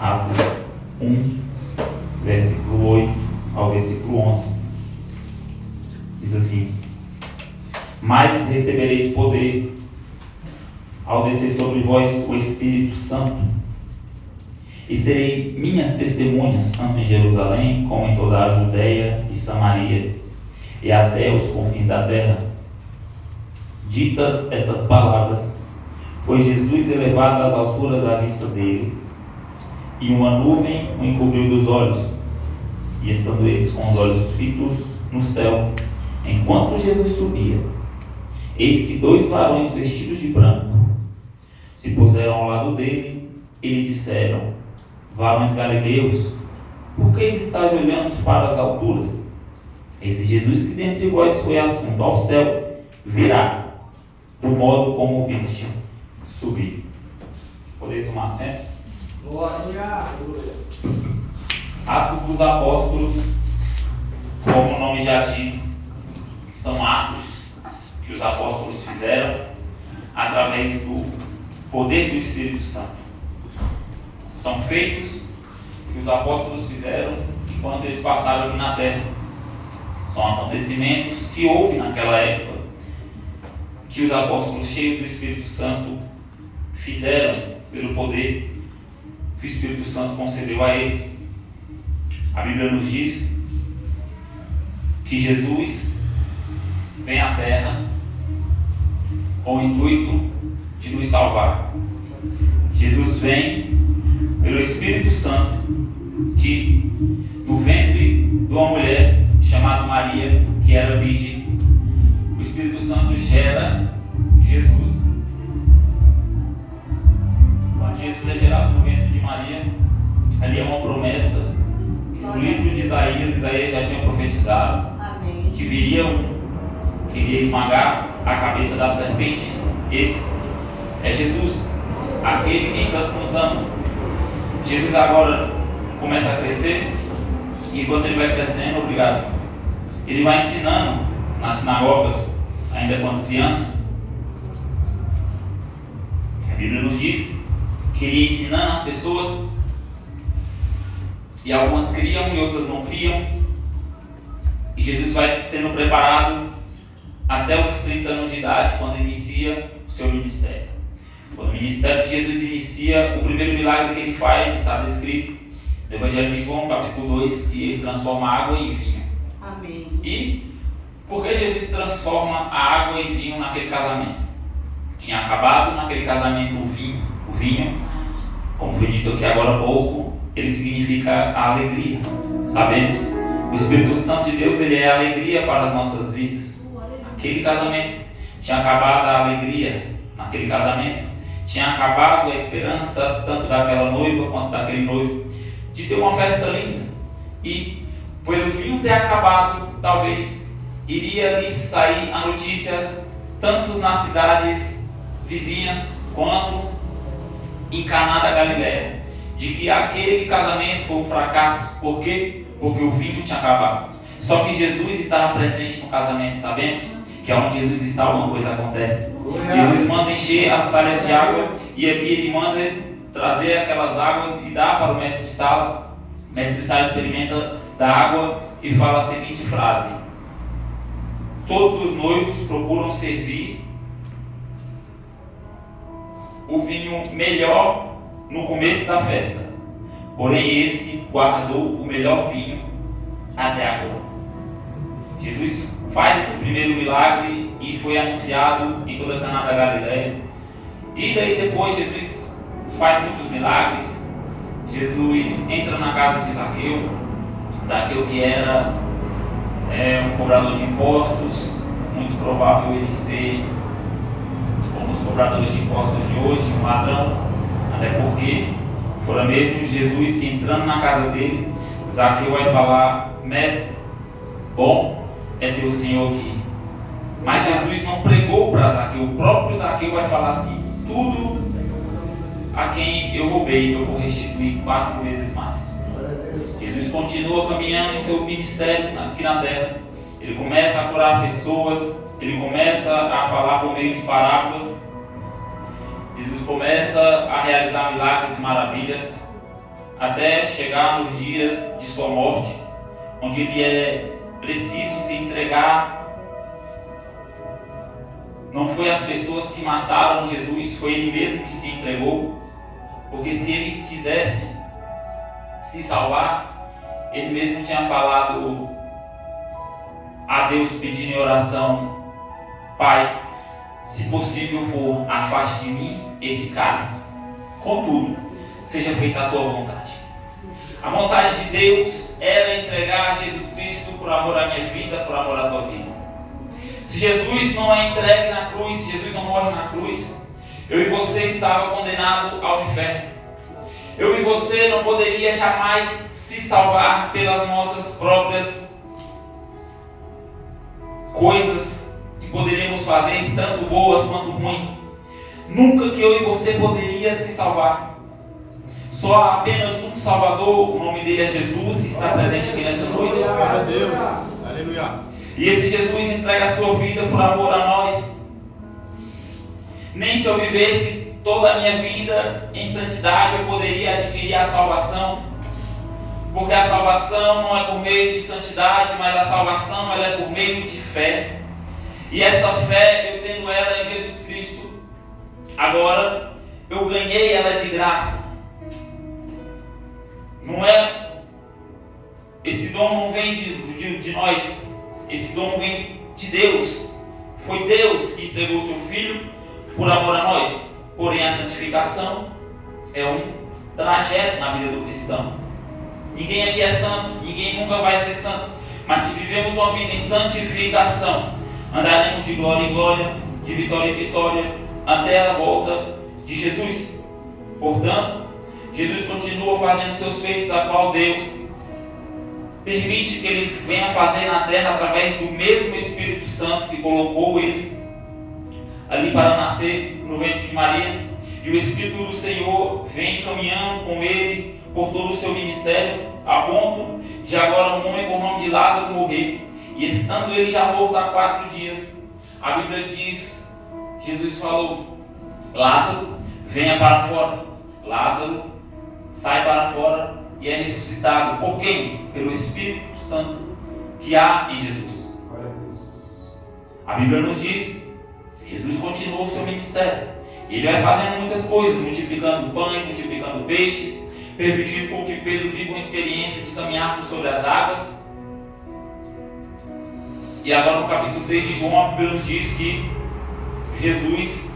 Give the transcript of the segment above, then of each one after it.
Atos 1, versículo 8 ao versículo 11. Diz assim: mas recebereis poder ao descer sobre vós o Espírito Santo, e serei minhas testemunhas, tanto em Jerusalém como em toda a Judeia e Samaria, e até os confins da terra. Ditas estas palavras, foi Jesus elevado às alturas à vista deles, e uma nuvem o encobriu dos olhos, e estando eles com os olhos fitos no céu, enquanto Jesus subia, eis que 2 varões vestidos de branco se puseram ao lado dele e lhe disseram: varões galileus, por que estáis olhando para as alturas? Esse Jesus que dentre vós foi assunto ao céu, virá, do modo como o viste subir. Podeis tomar assento? Glória. Atos dos Apóstolos, como o nome já diz, são atos que os apóstolos fizeram através do poder do Espírito Santo. São feitos que os apóstolos fizeram enquanto eles passaram aqui na terra. São acontecimentos que houve naquela época, que os apóstolos cheios do Espírito Santo fizeram pelo poder que o Espírito Santo concedeu a eles. A Bíblia nos diz que Jesus vem à terra com o intuito de nos salvar. Jesus vem pelo Espírito Santo, que no ventre de uma mulher chamada Maria, que era virgem, o Espírito Santo gera Jesus. Quando Jesus é gerado no ventre de Maria, ali é uma promessa que no livro de Isaías já tinha profetizado. Amém. Que viria que iria esmagar a cabeça da serpente. Esse é Jesus, aquele que tanto nos ama. Jesus agora começa a crescer, e enquanto ele vai crescendo, ele vai ensinando nas sinagogas, ainda quando criança. A Bíblia nos diz que ele ia ensinando as pessoas, e algumas criam e outras não criam, e Jesus vai sendo preparado até os 30 anos de idade, quando inicia o seu ministério. Quando o ministério de Jesus inicia, o primeiro milagre que ele faz está descrito no Evangelho de João, capítulo 2, que ele transforma a água em vinho. Amém. E por que Jesus transforma a água em vinho naquele casamento? Tinha acabado naquele casamento o vinho, como foi dito aqui agora há pouco, ele significa a alegria. Sabemos, o Espírito Santo de Deus, ele é a alegria para as nossas vidas. Aquele casamento tinha acabado a alegria naquele casamento, tinha acabado a esperança tanto daquela noiva quanto daquele noivo de ter uma festa linda, e pelo vinho ter acabado, talvez iria lhe sair a notícia tanto nas cidades vizinhas quanto em Caná da Galileia, de que aquele casamento foi um fracasso. Por quê? Porque o vinho tinha acabado. Só que Jesus estava presente no casamento. Sabemos que onde Jesus está, alguma coisa acontece. Jesus manda encher as talhas de água, e aqui ele manda trazer aquelas águas e dá para o mestre de sala. O mestre de sala experimenta da água e fala a seguinte frase: todos os noivos procuram servir o vinho melhor no começo da festa, porém esse guardou o melhor vinho até agora. Jesus faz esse primeiro milagre e foi anunciado em toda a Caná da Galileia. E daí depois Jesus faz muitos milagres. Jesus entra na casa de Zaqueu, que era um cobrador de impostos, muito provável ele ser como os cobradores de impostos de hoje, um ladrão, até porque fora mesmo Jesus que, entrando na casa dele, Zaqueu vai falar: mestre, bom é ter o Senhor aqui. Mas Jesus não pregou para Zaqueu, o próprio Zaqueu vai falar assim: tudo a quem eu roubei eu vou restituir 4 vezes mais. Jesus continua caminhando em seu ministério aqui na terra. Ele começa a curar pessoas, ele começa a falar por meio de parábolas. Jesus começa a realizar milagres e maravilhas. até chegar nos dias de sua morte, onde ele é preciso se entregar. Não foi as pessoas que mataram Jesus, foi ele mesmo que se entregou, porque se ele quisesse se salvar, ele mesmo tinha falado a Deus pedindo em oração: Pai, se possível for, afaste de mim esse cálice, contudo, seja feita a tua vontade. A vontade de Deus era entregar Jesus Cristo por amor à minha vida, por amor à tua vida. Se Jesus não é entregue na cruz, se Jesus não morre na cruz, eu e você estava condenado ao inferno. Eu e você não poderia jamais se salvar pelas nossas próprias coisas que poderíamos fazer, tanto boas quanto ruins. Nunca que eu e você poderia se salvar. Só apenas um Salvador, o nome dele é Jesus, está presente aqui nessa noite. Glória a Deus, aleluia. E esse Jesus entrega a sua vida por amor a nós. Nem se eu vivesse toda a minha vida em santidade eu poderia adquirir a salvação, porque a salvação não é por meio de santidade, mas a salvação ela é por meio de fé. E essa fé, eu tendo ela em Jesus Cristo, agora eu ganhei ela de graça. Não é, esse dom não vem de nós, esse dom vem de Deus. Foi Deus que entregou o seu Filho por amor a nós. Porém, a santificação é um trajeto na vida do cristão. Ninguém aqui é santo, ninguém nunca vai ser santo. Mas se vivemos uma vida em santificação, andaremos de glória em glória, de vitória em vitória, até a volta de Jesus. Portanto, Jesus continua fazendo seus feitos, a qual Deus permite que ele venha fazer na terra através do mesmo Espírito Santo que colocou ele ali para nascer no ventre de Maria. E o Espírito do Senhor vem caminhando com ele por todo o seu ministério, a ponto de agora um homem por nome de Lázaro morrer. E estando ele já morto há 4 dias, a Bíblia diz, Jesus falou: Lázaro, venha para fora. Lázaro sai para fora e é ressuscitado. Por quem? Pelo Espírito Santo que há em Jesus. A Bíblia nos diz, Jesus continuou o seu ministério. Ele vai fazendo muitas coisas, multiplicando pães, multiplicando peixes, permitindo com que Pedro viva uma experiência de caminhar por sobre as águas. E agora no capítulo 6 de João, a Bíblia nos diz que Jesus,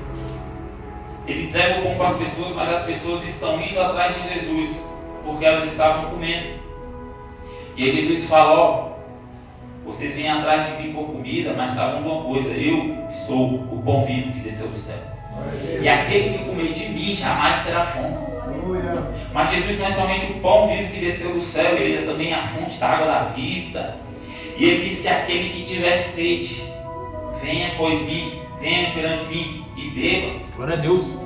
ele entrega o pão para as pessoas, mas as pessoas estão indo atrás de Jesus, porque elas estavam comendo. E aí Jesus fala: ó, vocês vêm atrás de mim por comida, mas sabem uma coisa, eu que sou o pão vivo que desceu do céu. E aquele que comer de mim jamais terá fome. Mas Jesus não é somente o pão vivo que desceu do céu, ele é também a fonte da água da vida. E ele diz que aquele que tiver sede, venha após mim, venha perante mim e beba. Glória a Deus.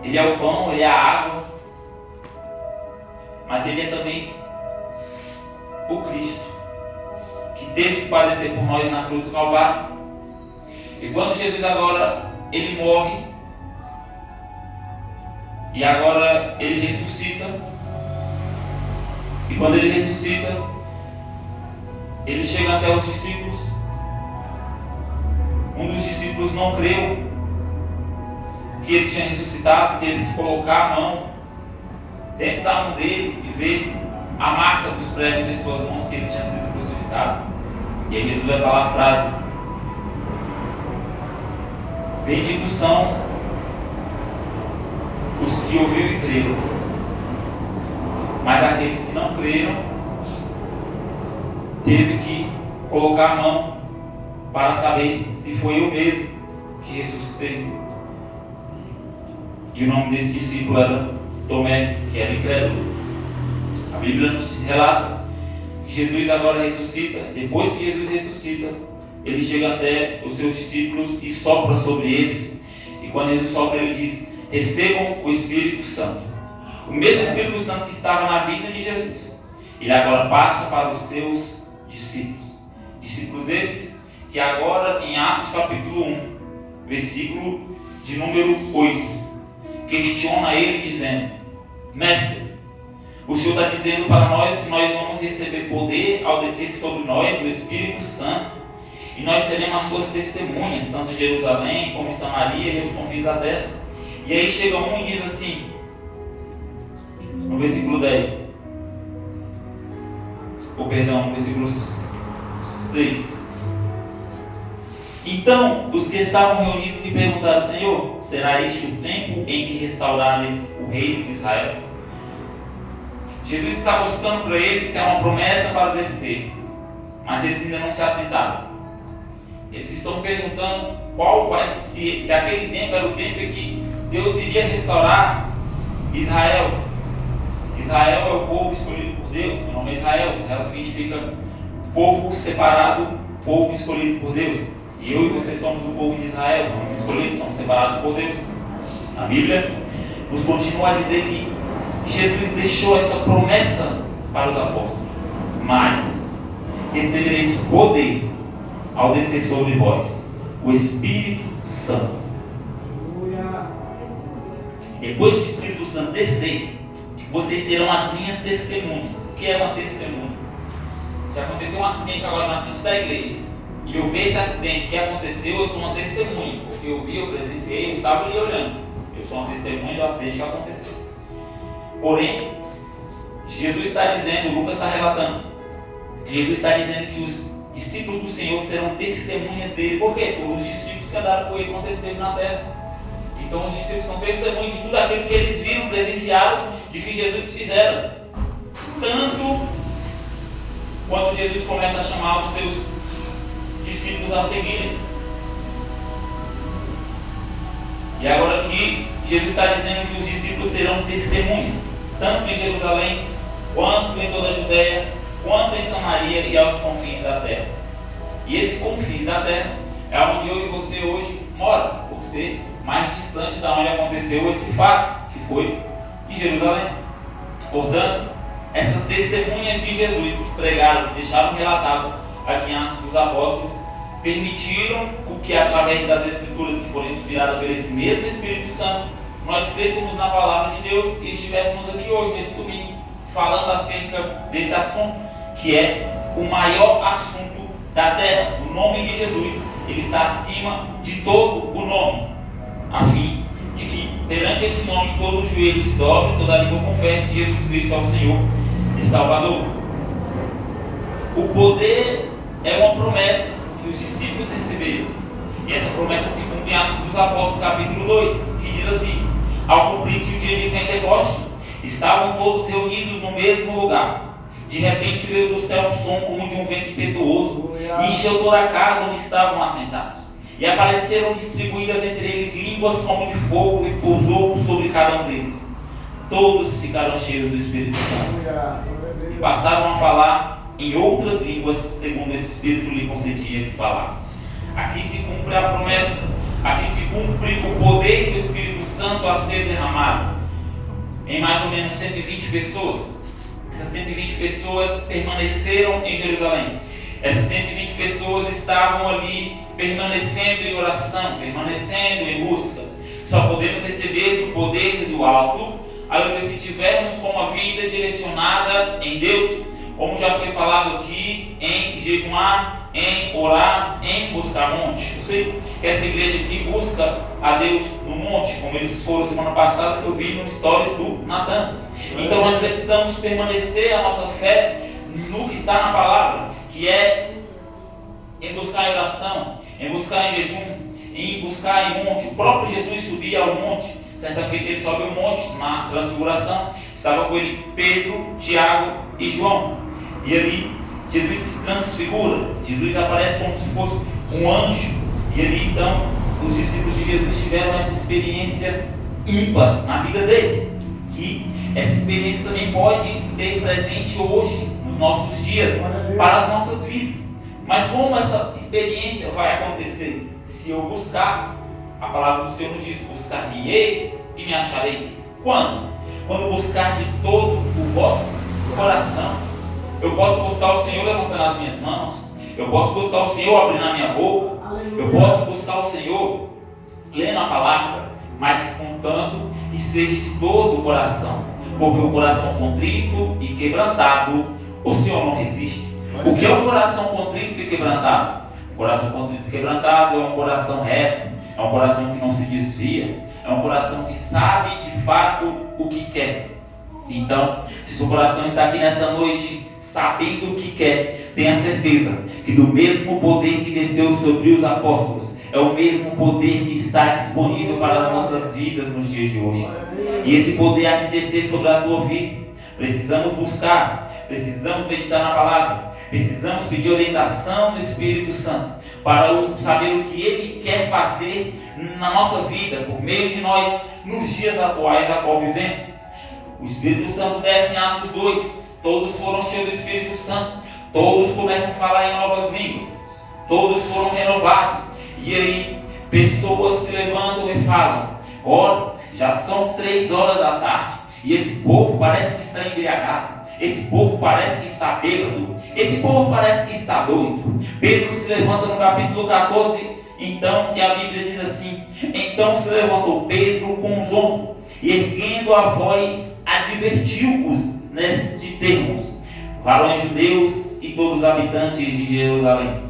Ele é o pão, ele é a água, mas ele é também o Cristo, que teve que padecer por nós na cruz do Calvário. E quando Jesus agora, ele morre, e agora ele ressuscita, e quando ele ressuscita, ele chega até os discípulos. Um dos discípulos não creu que ele tinha ressuscitado, teve que colocar a mão dentro da mão dele e ver a marca dos pregos em suas mãos, que ele tinha sido crucificado. E aí Jesus vai falar a frase: benditos são os que ouviram e creram, mas aqueles que não creram teve que colocar a mão para saber se foi eu mesmo que ressuscitei. E o nome desse discípulo era Tomé, que era incrédulo. A Bíblia nos relata que Jesus agora ressuscita. Depois que Jesus ressuscita, ele chega até os seus discípulos e sopra sobre eles. E quando Jesus sopra, ele diz: recebam o Espírito Santo. O mesmo Espírito Santo que estava na vida de Jesus, ele agora passa para os seus discípulos. Discípulos esses que agora em Atos capítulo 1, versículo de número 8, questiona ele dizendo: mestre, O Senhor está dizendo para nós que nós vamos receber poder ao descer sobre nós o Espírito Santo. E nós seremos as suas testemunhas, tanto em Jerusalém como em Samaria e os confins da terra. E aí chega um e diz assim, no versículo 10, no versículo 6. Então, os que estavam reunidos lhe perguntaram: Senhor, será este o tempo em que restaurares o reino de Israel? Jesus está mostrando para eles que é uma promessa para descer, mas eles ainda não se atentaram. Eles estão perguntando se aquele tempo era o tempo em que Deus iria restaurar Israel. Israel é o povo escolhido por Deus, o nome é Israel. Israel significa povo separado, povo escolhido por Deus. E eu e você somos o povo de Israel, somos escolhidos, somos separados por Deus. A Bíblia nos continua a dizer que Jesus deixou essa promessa para os apóstolos: mas recebereis poder ao descer sobre vós o Espírito Santo. Depois que o Espírito Santo descer, vocês serão as minhas testemunhas. O que é uma testemunha? Se acontecer um acidente agora na frente da igreja e eu ver esse acidente que aconteceu, eu sou uma testemunha, porque eu vi, eu presenciei, eu estava ali olhando. Eu sou uma testemunha do acidente que aconteceu. Porém, Jesus está dizendo, Lucas está relatando, Jesus está dizendo que os discípulos do Senhor serão testemunhas dele. Por quê? Foram os discípulos que andaram com ele quando ele esteve na terra. Então os discípulos são testemunhas de tudo aquilo que eles viram, presenciaram, de que Jesus fizeram. Tanto quando Jesus começa a chamar os seus discípulos a seguirem. E agora aqui, Jesus está dizendo que os discípulos serão testemunhas, tanto em Jerusalém, quanto em toda a Judéia, quanto em Samaria e aos confins da terra. E esse confins da terra é onde eu e você hoje mora, por ser mais distante da onde aconteceu esse fato, que foi em Jerusalém. Portanto, essas testemunhas de Jesus que pregaram, que deixaram relatado aqui em Atos dos Apóstolos, permitiram que através das Escrituras que foram inspiradas por esse mesmo Espírito Santo, nós crescêssemos na Palavra de Deus e estivéssemos aqui hoje, nesse domingo, falando acerca desse assunto, que é o maior assunto da terra. O nome de Jesus, ele está acima de todo o nome, a fim de que perante esse nome todo o joelho se dobre, toda a língua confesse que Jesus Cristo é o Senhor e Salvador. O poder é uma promessa que os discípulos receberam, e essa promessa se cumpre em Atos dos Apóstolos, capítulo 2, que diz assim: ao cumprir-se o dia de Pentecostes, estavam todos reunidos no mesmo lugar. De repente veio do céu um som como de um vento impetuoso e encheu toda a casa onde estavam assentados. E apareceram distribuídas entre eles línguas como de fogo e pousou sobre cada um deles. Todos ficaram cheios do Espírito Santo e passaram a falar em outras línguas, segundo esse Espírito lhe concedia que falasse. Aqui se cumpre a promessa, aqui se cumpre o poder do Espírito Santo a ser derramado em mais ou menos 120 pessoas. Essas 120 pessoas permaneceram em Jerusalém. Essas 120 pessoas estavam ali permanecendo em oração, permanecendo em busca. Só podemos receber do poder do alto se tivermos com uma vida direcionada em Deus, como já foi falado aqui, em jejuar, em orar, em buscar monte. Eu sei que essa igreja aqui busca a Deus no monte, como eles foram semana passada, que eu vi no stories do Natan. Então nós precisamos permanecer a nossa fé no que está na palavra, que é em buscar em oração, em buscar em jejum, em buscar em monte. O próprio Jesus subia ao monte. Certa feita ele sobe o monte na transfiguração. Estava com ele Pedro, Tiago e João. E ali Jesus se transfigura. Jesus aparece como se fosse um anjo. E ali então os discípulos de Jesus tiveram essa experiência ímpar na vida deles. Que essa experiência também pode ser presente hoje, nos nossos dias, para as nossas vidas. Mas como essa experiência vai acontecer? Se eu buscar, a palavra do Senhor nos diz: buscar-me-eis e me achareis. Quando? Quando buscar de todo o vosso coração. Eu posso buscar o Senhor levantando as minhas mãos, eu posso buscar o Senhor abrindo a minha boca, eu posso buscar o Senhor lendo a palavra, mas contanto que seja de todo o coração. porque o coração contrito e quebrantado o Senhor não resiste. O que é um coração contrito e quebrantado? O coração contrito e quebrantado é um coração reto, é um coração que não se desvia, é um coração que sabe de fato o que quer. Então, se seu coração está aqui nessa noite sabendo o que quer, tenha certeza que do mesmo poder que desceu sobre os apóstolos, é o mesmo poder que está disponível para as nossas vidas nos dias de hoje. E esse poder há de descer sobre a tua vida. Precisamos buscar, precisamos meditar na palavra, precisamos pedir orientação do Espírito Santo para saber o que Ele quer fazer na nossa vida, por meio de nós, nos dias atuais a qual vivemos. O Espírito Santo desce em Atos 2, todos foram cheios do Espírito Santo, todos começam a falar em novas línguas, todos foram renovados. E aí, pessoas se levantam e falam: olha, já são 3 horas da tarde, e esse povo parece que está embriagado, esse povo parece que está bêbado, esse povo parece que está doido. Pedro se levanta no capítulo 14, então, e a Bíblia diz assim: então se levantou Pedro com os 11, e erguendo a voz, advertiu-os neste termos: varões judeus e todos os habitantes de Jerusalém,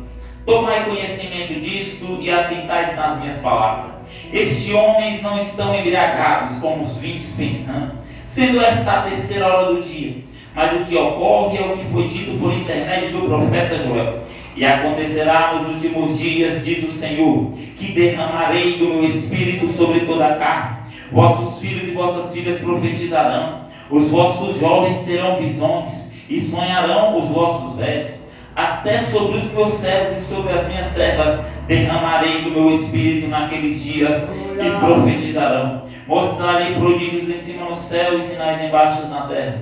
tomai conhecimento disto e atentais nas minhas palavras. Estes homens não estão embriagados como os vintes pensando, sendo esta a 3ª hora do dia. Mas o que ocorre é o que foi dito por intermédio do profeta Joel. E acontecerá nos últimos dias, diz o Senhor, que derramarei do meu espírito sobre toda a carne. Vossos filhos e vossas filhas profetizarão, os vossos jovens terão visões, e sonharão os vossos velhos. Até sobre os meus servos e sobre as minhas servas derramarei do meu espírito naqueles dias, e profetizarão. Mostrarei prodígios em cima no céu e sinais embaixo na terra: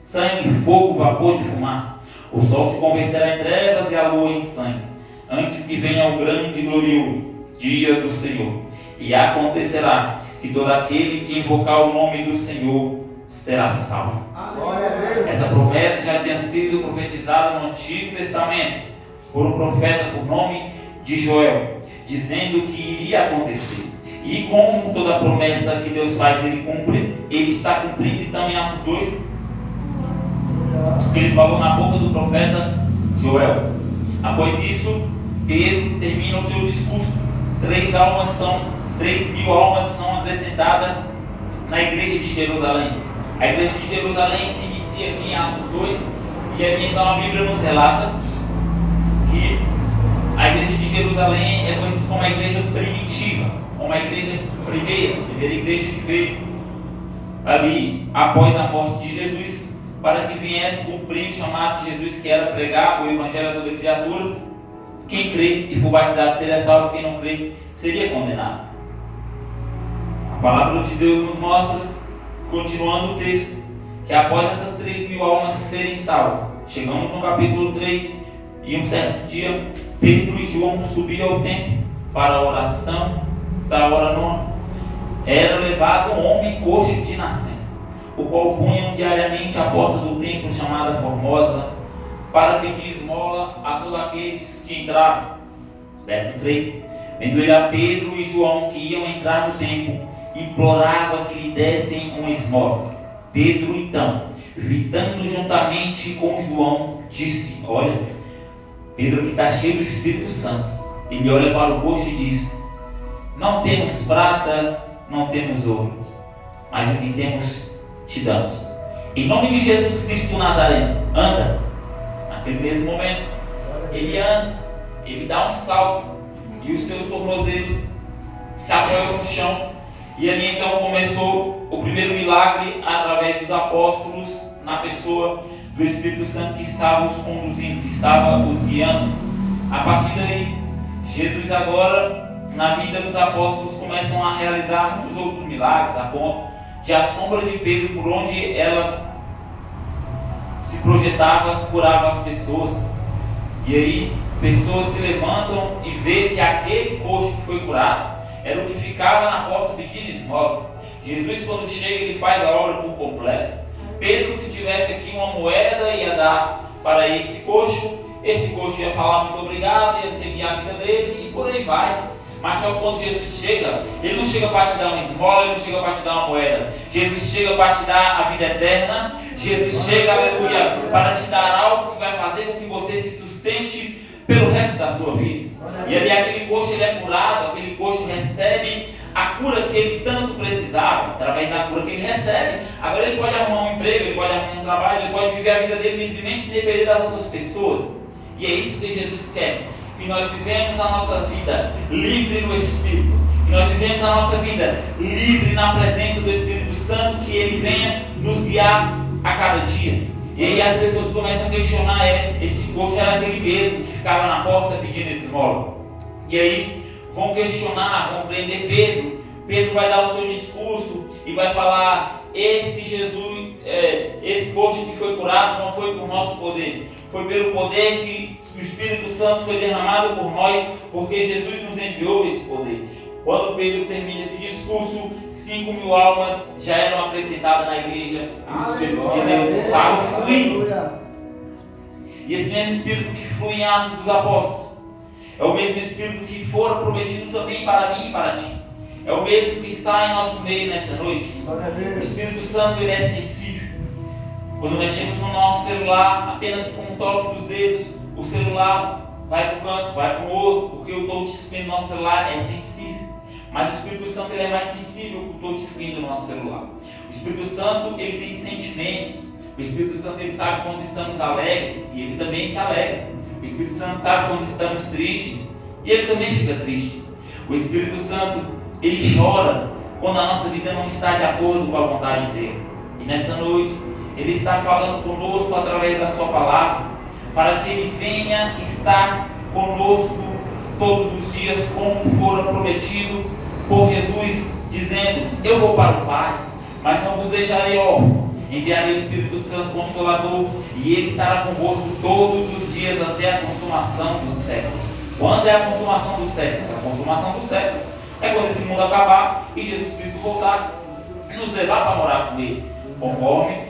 sangue, fogo, vapor de fumaça. O sol se converterá em trevas e a lua em sangue, antes que venha o grande e glorioso dia do Senhor. E acontecerá que todo aquele que invocar o nome do Senhor será salvo. Essa promessa já tinha sido profetizada no Antigo Testamento por um profeta por nome de Joel, dizendo que iria acontecer. E como toda promessa que Deus faz, Ele cumpre, Ele está cumprindo então em Atos 2, o que Ele falou na boca do profeta Joel. Após isso, Pedro termina o seu discurso. 3.000 almas são acrescentadas na igreja de Jerusalém. A igreja de Jerusalém se inicia aqui em Atos 2, e ali então a Bíblia nos relata que a igreja de Jerusalém é conhecida como a igreja primitiva, como a igreja primeira igreja que veio ali após a morte de Jesus, para que viesse cumprir o chamado de Jesus, que era pregar o evangelho a toda criatura. Quem crê e for batizado seria salvo, quem não crê seria condenado. A palavra de Deus nos mostra, continuando o texto, que após essas 3.000 almas serem salvas, chegamos no capítulo 3, e um certo dia Pedro e João subiram ao templo para a oração da hora nona. Era levado um homem coxo de nascença, o qual punham diariamente à porta do templo chamada Formosa, para pedir esmola a todos aqueles que entravam. Verso 3: vendo ele a Pedro e João que iam entrar no templo, implorava que lhe dessem uma esmola. Pedro então, gritando juntamente com João, disse: olha, Pedro que está cheio do Espírito Santo, ele olha para o coxo e diz: não temos prata, não temos ouro, mas o que temos te damos. Em nome de Jesus Cristo Nazareno, anda. Naquele mesmo momento, ele anda, ele dá um salto, e os seus tornozelos se apoiam no chão. E ali então começou o primeiro milagre através dos apóstolos, na pessoa do Espírito Santo que estava os conduzindo, que estava os guiando. A partir daí, Jesus agora, na vida dos apóstolos, começam a realizar muitos outros milagres, a ponto de a sombra de Pedro, por onde ela se projetava, curava as pessoas. E aí, pessoas se levantam e vê que aquele coxo que foi curado era o que ficava na porta pedindo esmola. Jesus, quando chega, ele faz a obra por completo. Pedro, se tivesse aqui uma moeda, ia dar para esse coxo ia falar muito obrigado, ia seguir a vida dele, e por aí vai. Mas só que quando Jesus chega, Ele não chega para te dar uma esmola, Ele não chega para te dar uma moeda. Jesus chega para te dar a vida eterna. Jesus chega, aleluia, para te dar algo que vai fazer com que você se sustente pelo resto da sua vida. E ali aquele coxo ele é curado, aquele coxo recebe a cura que ele tanto precisava, através da cura que ele recebe. Agora ele pode arrumar um emprego, ele pode arrumar um trabalho, ele pode viver a vida dele livremente sem depender das outras pessoas. E é isso que Jesus quer, que nós vivemos a nossa vida livre no Espírito, que nós vivemos a nossa vida livre na presença do Espírito Santo, que ele venha nos guiar a cada dia. E aí as pessoas começam a questionar, esse coxo era aquele mesmo que ficava na porta pedindo esmola. E aí vão questionar, vão prender Pedro. Pedro vai dar o seu discurso e vai falar: esse Jesus, esse coxo que foi curado não foi por nosso poder, foi pelo poder que o Espírito Santo foi derramado por nós, porque Jesus nos enviou esse poder. Quando Pedro termina esse discurso, 5.000 almas já eram acrescentadas na igreja. O Espírito de Deus estava fluindo. E esse mesmo Espírito que flui em Atos dos Apóstolos é o mesmo Espírito que fora prometido também para mim e para ti. É o mesmo que está em nosso meio nessa noite. O Espírito Santo ele é sensível. Quando mexemos no nosso celular, apenas com um toque dos dedos, o celular vai para um canto, vai para o outro, porque o touchscreen do nosso celular é sensível. Mas o Espírito Santo ele é mais sensível que o touchscreen do nosso celular. O Espírito Santo ele tem sentimentos. O Espírito Santo ele sabe quando estamos alegres e ele também se alegra. O Espírito Santo sabe quando estamos tristes e ele também fica triste. O Espírito Santo ele chora quando a nossa vida não está de acordo com a vontade dele. E nessa noite ele está falando conosco através da sua palavra, para que ele venha estar conosco todos os dias, como fora prometido por Jesus, dizendo: eu vou para o Pai, mas não vos deixarei órfãos, enviarei o Espírito Santo Consolador, e ele estará convosco todos os dias até a consumação dos séculos. Quando é a consumação dos séculos? A consumação dos séculos é quando esse mundo acabar e Jesus Cristo voltar e nos levar para morar com ele, conforme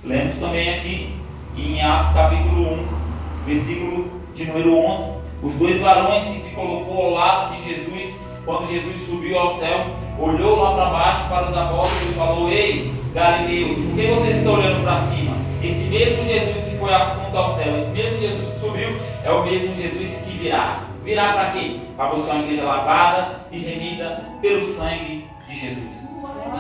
lemos também aqui em Atos capítulo 1, versículo de número 11. Os dois varões que se colocou ao lado de Jesus, quando Jesus subiu ao céu, olhou lá para baixo para os apóstolos e falou: ei, Galileus, por que vocês estão olhando para cima? Esse mesmo Jesus que foi assunto ao céu, esse mesmo Jesus que subiu, é o mesmo Jesus que virá. Virá para quê? Para buscar uma igreja lavada e remida pelo sangue de Jesus.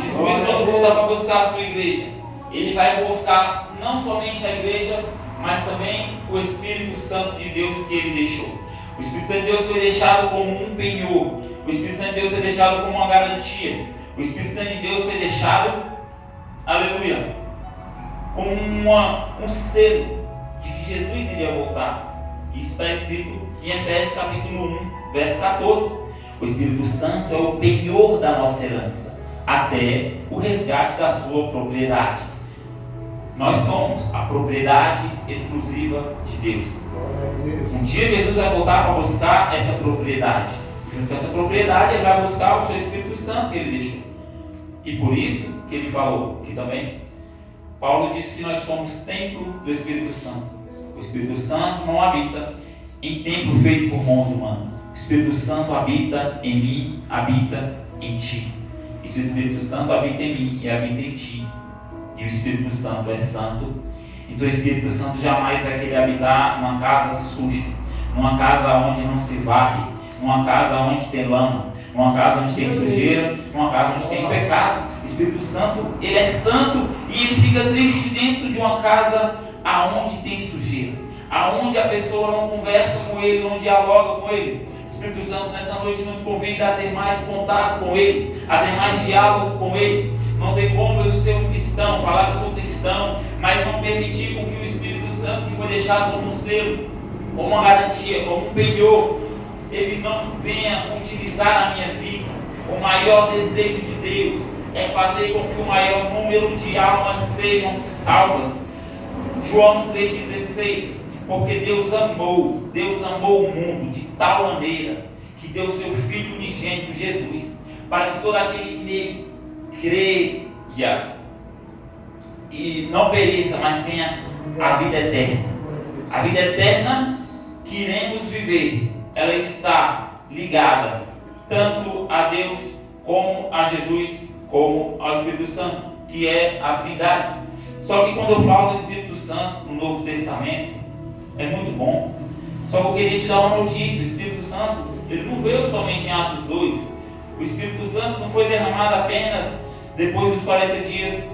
Jesus, quando voltar para buscar a sua igreja, ele vai buscar não somente a igreja, mas também o Espírito Santo de Deus que ele deixou. O Espírito Santo de Deus foi deixado como um penhor. O Espírito Santo de Deus foi deixado como uma garantia. O Espírito Santo de Deus foi deixado, aleluia, como um selo de que Jesus iria voltar. Isso está escrito em Efésios capítulo 1, verso 14. O Espírito Santo é o penhor da nossa herança, até o resgate da sua propriedade. Nós somos a propriedade exclusiva de Deus. Um dia Jesus vai voltar para buscar essa propriedade. Junto com essa propriedade, ele vai buscar o seu Espírito Santo que ele deixou. E por isso que ele falou que também Paulo disse que nós somos templo do Espírito Santo. O Espírito Santo não habita em templo feito por mãos humanas. O Espírito Santo habita em mim, habita em ti. E se o Espírito Santo habita em mim e habita em ti, e o Espírito Santo é santo, então o Espírito Santo jamais vai querer habitar numa casa suja, numa casa onde não se varre, numa casa onde tem lama, numa casa onde tem sujeira, numa casa onde tem pecado. O Espírito Santo, ele é santo e ele fica triste dentro de uma casa aonde tem sujeira, aonde a pessoa não conversa com ele, não dialoga com ele. O Espírito Santo nessa noite nos convida a ter mais contato com ele, a ter mais diálogo com ele. Não tem como eu ser um cristão, falar que eu sou cristão, mas não permitir com que o Espírito Santo, que foi deixado como um selo, como uma garantia, como um penhor, ele não venha utilizar na minha vida. O maior desejo de Deus é fazer com que o maior número de almas sejam salvas. João 3,16, porque Deus amou o mundo de tal maneira que deu seu Filho unigênito, Jesus, para que todo aquele que nele creia e não pereça, mas tenha a vida eterna. A vida eterna que iremos viver, ela está ligada tanto a Deus como a Jesus, como ao Espírito Santo, que é a Trindade. Só que quando eu falo do Espírito Santo no Novo Testamento, é muito bom. Só que eu queria te dar uma notícia: o Espírito Santo, ele não veio somente em Atos 2. O Espírito Santo não foi derramado apenas depois dos 40 dias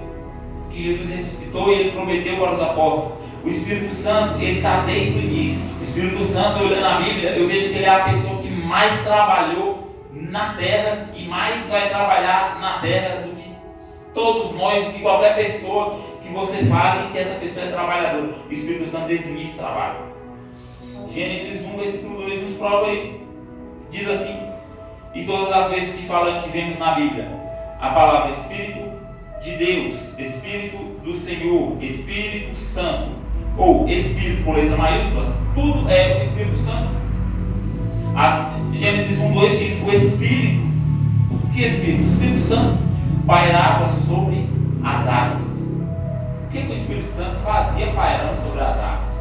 que Jesus ressuscitou e ele prometeu para os apóstolos. O Espírito Santo, ele está desde o início. O Espírito Santo, olhando a Bíblia, eu vejo que ele é a pessoa que mais trabalhou na terra e mais vai trabalhar na terra do que todos nós, do que qualquer pessoa que você fale que essa pessoa é trabalhadora. O Espírito Santo desde o início trabalha. Gênesis 1, versículo 2 nos prova isso. Diz assim: e todas as vezes que falamos, que vemos na Bíblia a palavra Espírito de Deus, Espírito do Senhor, Espírito Santo, ou Espírito com letra maiúscula, tudo é o Espírito Santo. Gênesis 1:2 diz: o Espírito. Que Espírito? O Espírito Santo pairava sobre as águas. O que o Espírito Santo fazia pairando sobre as águas?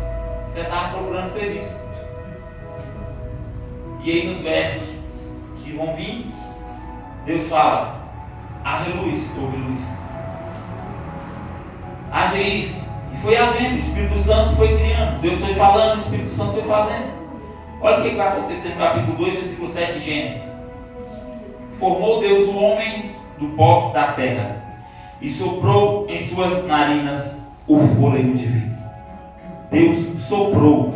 Ele estava procurando serviço. E aí nos versos que vão vir, Deus fala: haja luz, houve luz. Haja isso. E foi havendo, o Espírito Santo foi criando. Deus foi falando, o Espírito Santo foi fazendo. Olha o que vai acontecer no capítulo 2, versículo 7 de Gênesis. Formou Deus o homem do pó da terra e soprou em suas narinas o fôlego de vida. Deus soprou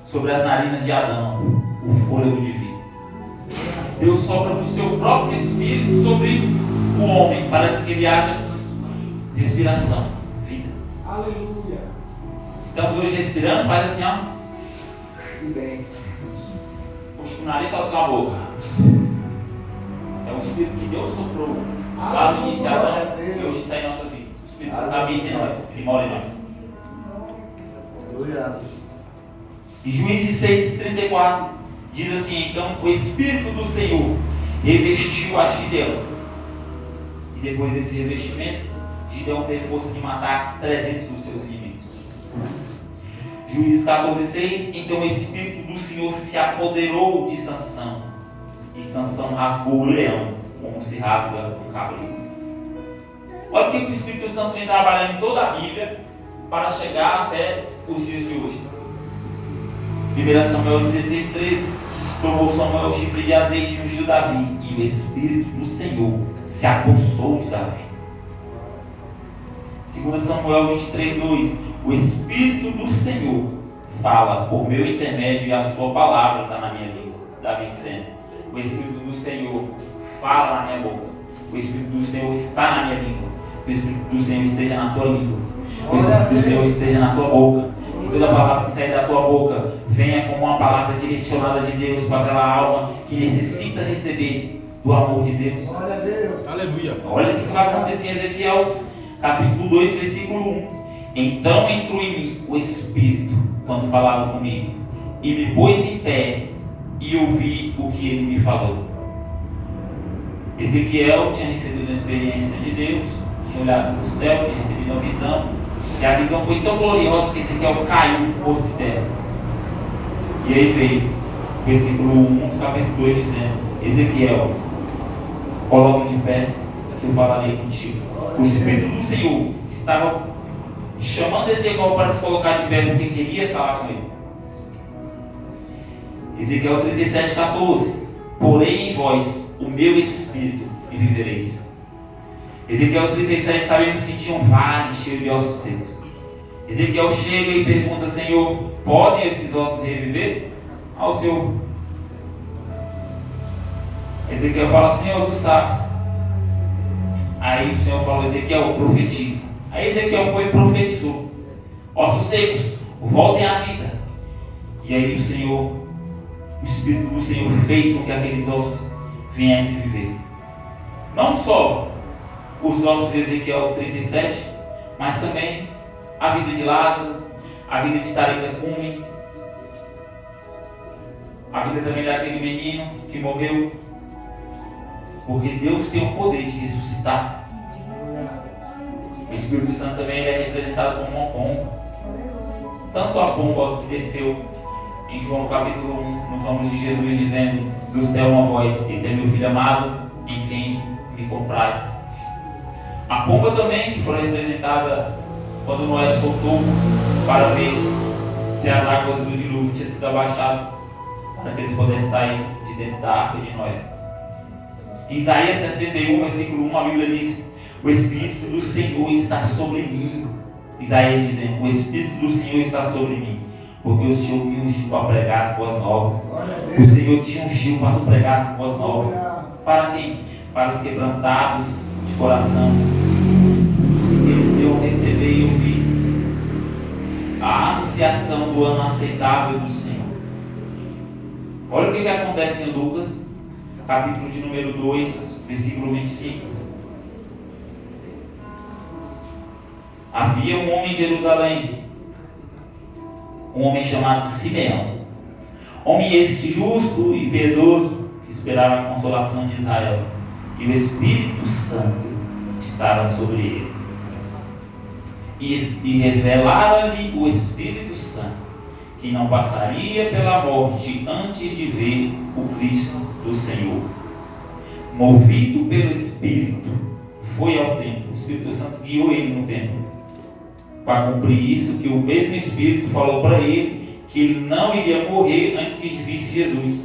sobre as narinas de Adão o fôlego de vida. Deus sopra do seu próprio Espírito sobre o homem para que ele haja respiração, vida. Aleluia. Estamos hoje respirando, faz assim, ó. E bem. Puxa o nariz, solta com a boca. Esse é o Espírito que Deus soprou lá no início de Adão e hoje está em nossa vida. O Espírito Santo habita em nós, ele mora em nós. Aleluia. E Juízes 6:34 diz assim: então o Espírito do Senhor revestiu a Gideão. E depois desse revestimento, Gideão teve força de matar 300 dos seus inimigos. Juízes 14:6, então o Espírito do Senhor se apoderou de Sansão, e Sansão rasgou o leão, como se rasga um cabrito. Olha o que o Espírito Santo vem trabalhando em toda a Bíblia para chegar até os dias de hoje. 1 Samuel 16:13, tomou Samuel o chifre de azeite e ungiu Davi, e o Espírito do Senhor se apossou de Davi. 2 Samuel 23:2, o Espírito do Senhor fala por meu intermédio e a sua palavra está na minha língua. Davi dizendo: o Espírito do Senhor fala na minha boca, o Espírito do Senhor está na minha língua, o Espírito do Senhor esteja na tua língua, o Espírito do Senhor esteja na tua boca. Que toda palavra que sair da tua boca venha como uma palavra direcionada de Deus para aquela alma que necessita receber do amor de Deus. Glória a Deus. Aleluia. Olha o que vai acontecer em Ezequiel capítulo 2, versículo 1. Então entrou em mim o Espírito quando falava comigo, e me pôs em pé, e ouvi o que ele me falou. Ezequiel tinha recebido uma experiência de Deus, tinha olhado para o céu, tinha recebido uma visão, e a visão foi tão gloriosa que Ezequiel caiu no rosto de terra. E aí veio o versículo 1 do capítulo 2 dizendo: Ezequiel, coloque de pé, que eu falarei contigo. O Espírito do Senhor estava chamando Ezequiel para se colocar de pé porque queria falar com ele. Ezequiel 37:14, porém em vós o meu Espírito e vivereis. Ezequiel 37, sabemos que tinha um vale cheio de ossos secos. Ezequiel chega e pergunta: Senhor, podem esses ossos reviver? Ao Senhor, Ezequiel fala: Senhor, tu sabes. Aí o Senhor falou: Ezequiel, profetiza. Aí Ezequiel foi e profetizou: ossos secos, voltem à vida. E aí o Espírito do Senhor fez com que aqueles ossos viessem viver. Não só os ossos de Ezequiel 37, mas também a vida de Lázaro, a vida de Talita Cumi, a vida também daquele menino que morreu. Porque Deus tem o poder de ressuscitar. O Espírito Santo também ele é representado como uma pomba. Tanto a pomba que desceu em João capítulo 1, nos ombros de Jesus, dizendo do céu uma voz: esse é meu filho amado, em quem me compraz. A pomba também, que foi representada quando Noé soltou para ver se as águas do dilúvio tinham sido abaixadas, para que eles pudessem sair de dentro da arca de Noé. Em Isaías 61, versículo 1, a Bíblia diz: o Espírito do Senhor está sobre mim. Isaías dizendo: o Espírito do Senhor está sobre mim, porque o Senhor me ungiu para pregar as boas novas. O Senhor te ungiu para tu pregar as boas novas. Para quem? Para os quebrantados de coração. Eles iam receber e ouvir a anunciação do ano aceitável do Senhor. Olha o que acontece em Lucas, capítulo de número 2, versículo 25. Havia um homem em Jerusalém, um homem chamado Simeão, homem este justo e piedoso, que esperava a consolação de Israel, e o Espírito Santo estava sobre ele. E revelaram-lhe o Espírito Santo que não passaria pela morte antes de ver o Cristo do Senhor. Movido pelo Espírito, foi ao templo. O Espírito Santo guiou ele no templo, para cumprir isso que o mesmo Espírito falou para ele, que ele não iria morrer antes que visse Jesus.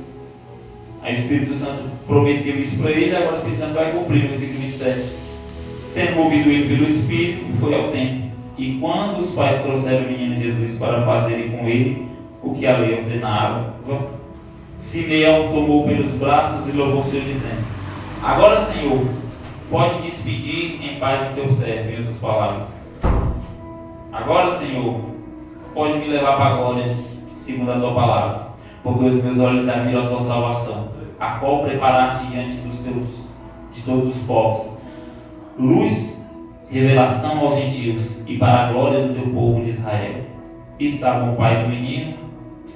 Aí o Espírito Santo prometeu isso para ele, agora o Espírito Santo vai cumprir no versículo 27. Sendo movido ele pelo Espírito, foi ao templo. E quando os pais trouxeram o menino Jesus para fazerem com ele o que a lei ordenava, Simeão tomou pelos braços e louvou o Senhor, dizendo: agora, Senhor, pode despedir em paz o teu servo. Em outras palavras, agora, Senhor, pode me levar para a glória, segundo a tua palavra, porque os meus olhos já viram a tua salvação, a qual preparaste diante de todos os povos, luz, revelação aos gentios, e para a glória do teu povo de Israel. E estava o pai do menino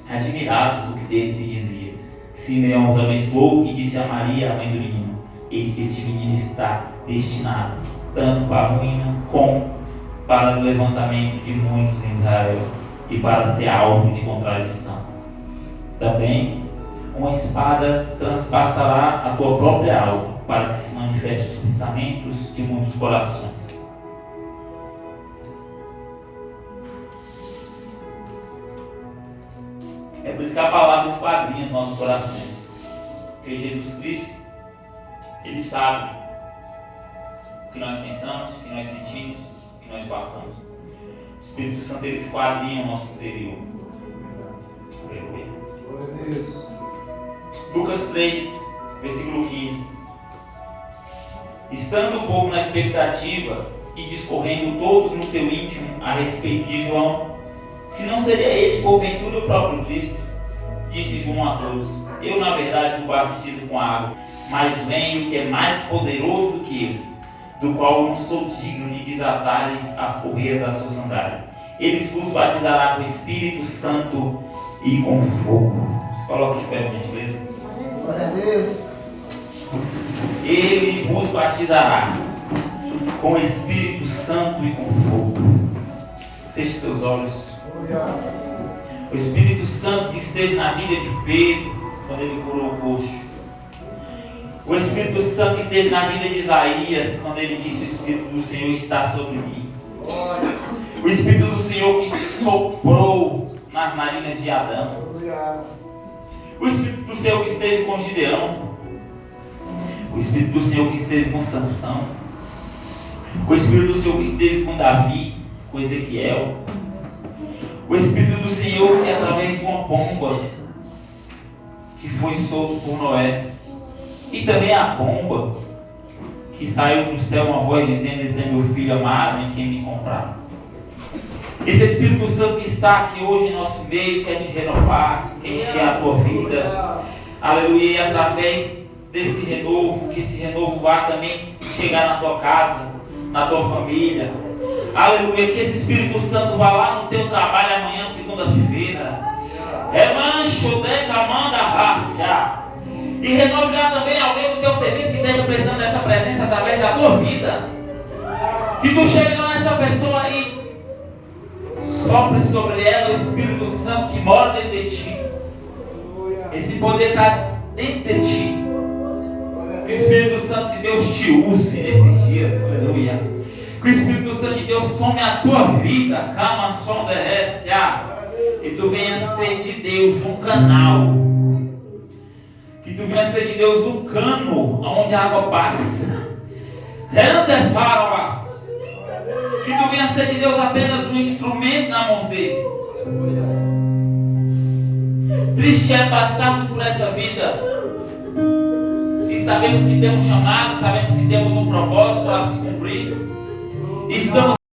admirados do que dele se dizia. Simeão os abençoou e disse a Maria, a mãe do menino: eis que este menino está destinado tanto para a ruína como para o levantamento de muitos em Israel, e para ser alvo de contradição. Também uma espada transpassará a tua própria alma, para que se manifeste os pensamentos de muitos corações. É por isso que a palavra esquadrinha nos nossos corações. Porque Jesus Cristo, Ele sabe o que nós pensamos, o que nós sentimos, o que nós passamos. O Espírito Santo, Ele esquadrinha o nosso interior. Aleluia. Lucas 3, versículo 15. Estando o povo na expectativa e discorrendo todos no seu íntimo a respeito de João, se não seria ele, porventura, o próprio Cristo, disse João a todos: eu, na verdade, o batizo com água, mas vem o que é mais poderoso do que eu, do qual eu não sou digno de desatar-lhes as correias da sua sandália. Ele vos batizará com o Espírito Santo e com fogo. Se coloca de pé, por gentileza. Glória a Deus. Ele vos batizará com o Espírito Santo e com fogo. Feche seus olhos. O Espírito Santo que esteve na vida de Pedro quando ele curou o coxo. O Espírito Santo que esteve na vida de Isaías quando ele disse: o Espírito do Senhor está sobre mim. O Espírito do Senhor que soprou nas narinas de Adão. O Espírito do Senhor que esteve com Gideão. O Espírito do Senhor que esteve com Sansão. O Espírito do Senhor que esteve com Davi, com Ezequiel. O Espírito do Senhor que, através de uma pomba que foi solto por Noé, e também a pomba que saiu do céu uma voz dizendo: esse é meu filho amado, em quem me compraz. Esse Espírito Santo que está aqui hoje em nosso meio, quer te renovar, quer encher a tua vida. Aleluia. E através desse renovo, que esse renovo vá também chegar na tua casa, na tua família. Aleluia. Que esse Espírito Santo vá lá no teu trabalho amanhã, segunda-feira. Remancho de camanda raça. E renove lá também alguém no teu serviço que esteja precisando dessa presença através da tua vida. Que tu chegue lá nessa pessoa aí, sopre sobre ela o Espírito Santo que mora dentro de ti. Esse poder está dentro de ti. Que o Espírito Santo de Deus te use nesses dias, aleluia. Que o Espírito Santo de Deus tome a tua vida, cama, som, derrecia, e tu venha ser de Deus um canal. Que tu venha ser de Deus um cano onde a água passa. Que tu venha ser de Deus apenas um instrumento na mão dele. Triste é passarmos por essa vida e sabemos que temos chamado, sabemos que temos um propósito a se cumprir e estamos